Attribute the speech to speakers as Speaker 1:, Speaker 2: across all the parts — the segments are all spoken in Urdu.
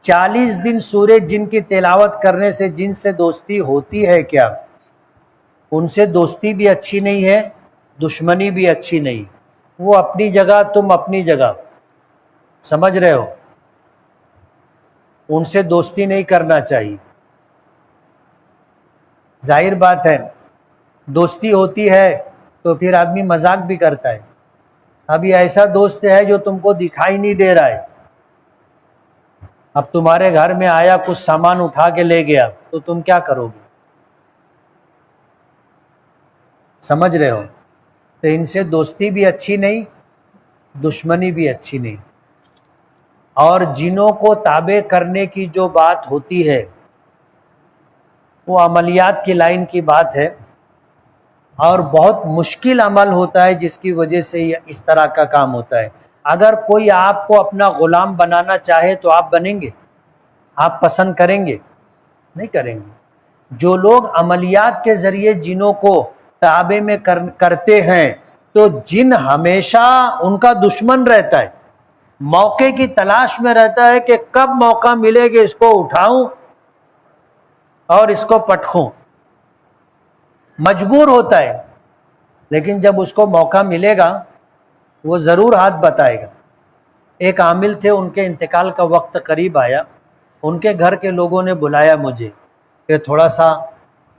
Speaker 1: 40 دن سورہ جن کی تلاوت کرنے سے جن سے دوستی ہوتی ہے کیا؟ ان سے دوستی بھی اچھی نہیں ہے، دشمنی بھی اچھی نہیں، وہ اپنی جگہ تم اپنی جگہ، سمجھ رہے ہو؟ ان سے دوستی نہیں کرنا چاہیے۔ ظاہر بات ہے دوستی ہوتی ہے تو پھر آدمی مذاق بھی کرتا ہے۔ ابھی ایسا دوست ہے جو تم کو دکھائی نہیں دے رہا ہے، اب تمہارے گھر میں آیا، کچھ سامان اٹھا کے لے گیا تو تم کیا کرو گے؟ سمجھ رہے ہو؟ تو ان سے دوستی بھی اچھی نہیں، دشمنی بھی اچھی نہیں۔ اور جنوں کو تابع کرنے کی جو بات ہوتی ہے وہ عملیات کی لائن کی بات ہے، اور بہت مشکل عمل ہوتا ہے جس کی وجہ سے یہ اس طرح کا کام ہوتا ہے۔ اگر کوئی آپ کو اپنا غلام بنانا چاہے تو آپ بنیں گے؟ آپ پسند کریں گے؟ نہیں کریں گے۔ جو لوگ عملیات کے ذریعے جنوں کو تابع میں کرتے ہیں تو جن ہمیشہ ان کا دشمن رہتا ہے، موقع کی تلاش میں رہتا ہے کہ کب موقع ملے کہ اس کو اٹھاؤں اور اس کو پٹخوں، مجبور ہوتا ہے، لیکن جب اس کو موقع ملے گا وہ ضرور ہاتھ بتائے گا۔ ایک عامل تھے، ان کے انتقال کا وقت قریب آیا، ان کے گھر کے لوگوں نے بلایا مجھے کہ تھوڑا سا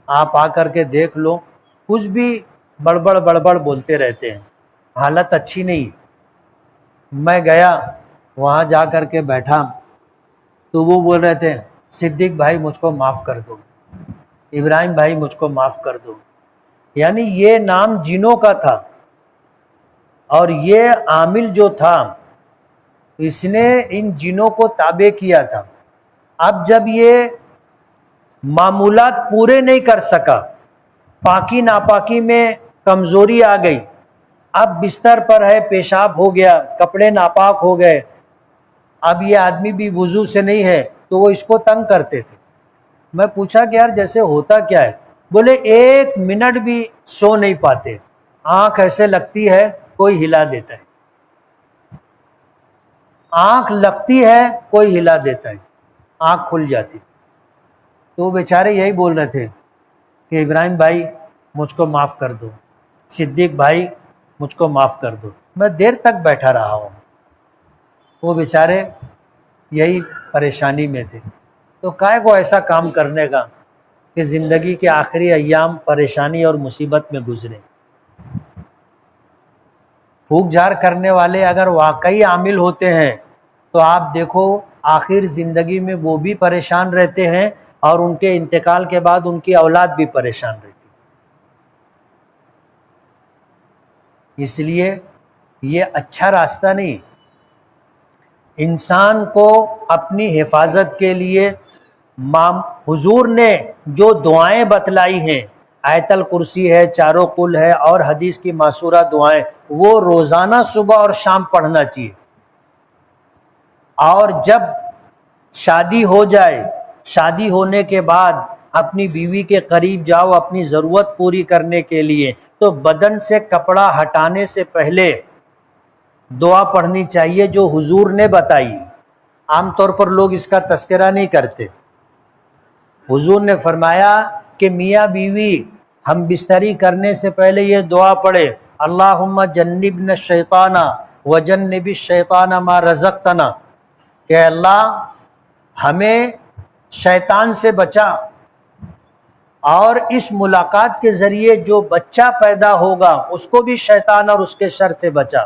Speaker 1: آپ آ کر کے دیکھ لو، کچھ بھی بڑبڑ بولتے رہتے ہیں، حالت اچھی نہیں ہے۔ میں گیا، وہاں جا کر کے بیٹھا تو وہ بول رہے تھے صدیق بھائی مجھ کو معاف کر دو، ابراہیم بھائی مجھ کو معاف کر دو۔ یعنی یہ نام جنوں کا تھا، اور یہ عامل جو تھا اس نے ان جنوں کو تابع کیا تھا۔ اب جب یہ معمولات پورے نہیں کر سکا، پاکی ناپاکی میں کمزوری آ گئی، اب بستر پر ہے، پیشاب ہو گیا، کپڑے ناپاک ہو گئے، اب یہ آدمی بھی وضو سے نہیں ہے تو وہ اس کو تنگ کرتے تھے۔ میں پوچھا کہ یار جیسے ہوتا کیا ہے؟ بولے 1 منٹ بھی سو نہیں پاتے، آنکھ ایسے لگتی ہے کوئی ہلا دیتا ہے، آنکھ لگتی ہے کوئی ہلا دیتا ہے، آنکھ کھل جاتی۔ تو وہ بیچارے یہی بول رہے تھے کہ ابراہیم بھائی مجھ کو معاف کر دو، صدیق بھائی مجھ کو معاف کر دو۔ میں دیر تک بیٹھا رہا ہوں، وہ بیچارے یہی پریشانی میں تھے۔ تو کائے کو ایسا کام کرنے کا کہ زندگی کے آخری ایام پریشانی اور مصیبت میں گزرے۔ پھونک جھار کرنے والے اگر واقعی عامل ہوتے ہیں تو آپ دیکھو آخر زندگی میں وہ بھی پریشان رہتے ہیں، اور ان کے انتقال کے بعد ان کی اولاد بھی پریشان رہتی۔ اس لیے یہ اچھا راستہ نہیں۔ انسان کو اپنی حفاظت کے لیے حضور نے جو دعائیں بتلائی ہیں، آیت الکرسی ہے، چاروں قل ہے، اور حدیث کی ماسورہ دعائیں، وہ روزانہ صبح اور شام پڑھنا چاہیے۔ اور جب شادی ہو جائے، شادی ہونے کے بعد اپنی بیوی کے قریب جاؤ اپنی ضرورت پوری کرنے کے لیے، تو بدن سے کپڑا ہٹانے سے پہلے دعا پڑھنی چاہیے جو حضور نے بتائی۔ عام طور پر لوگ اس کا تذکرہ نہیں کرتے۔ حضور نے فرمایا کہ میاں بیوی ہم بستری کرنے سے پہلے یہ دعا پڑھے، اللہم جنبنا الشیطان وجنب الشیطان ما رزقتنا، کہ اللہ ہمیں شیطان سے بچا، اور اس ملاقات کے ذریعے جو بچہ پیدا ہوگا اس کو بھی شیطان اور اس کے شر سے بچا۔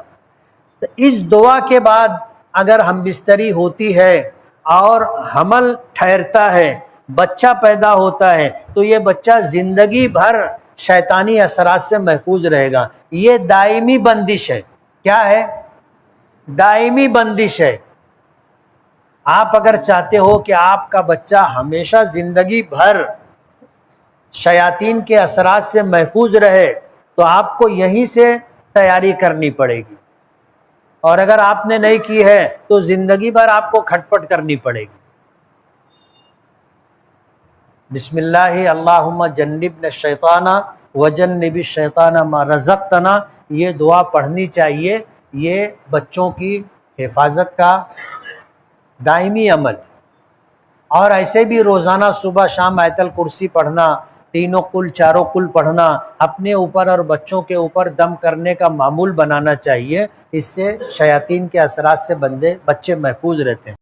Speaker 1: تو اس دعا کے بعد اگر ہم بستری ہوتی ہے اور حمل ٹھہرتا ہے، بچہ پیدا ہوتا ہے، تو یہ بچہ زندگی بھر شیطانی اثرات سے محفوظ رہے گا۔ یہ دائمی بندش ہے۔ کیا ہے؟ دائمی بندش ہے۔ آپ اگر چاہتے ہو کہ آپ کا بچہ ہمیشہ زندگی بھر شیاطین کے اثرات سے محفوظ رہے تو آپ کو یہیں سے تیاری کرنی پڑے گی، اور اگر آپ نے نہیں کی ہے تو زندگی بھر آپ کو کھٹپٹ کرنی پڑے گی۔ بسم اللہ اللہم جنبنا الشیطان وجنب الشیطان ما رزقتنا، یہ دعا پڑھنی چاہیے۔ یہ بچوں کی حفاظت کا دائمی عمل۔ اور ایسے بھی روزانہ صبح شام آیت الکرسی پڑھنا، تینوں کل چاروں کل پڑھنا اپنے اوپر اور بچوں کے اوپر دم کرنے کا معمول بنانا چاہیے۔ اس سے شیاطین کے اثرات سے بچے محفوظ رہتے ہیں۔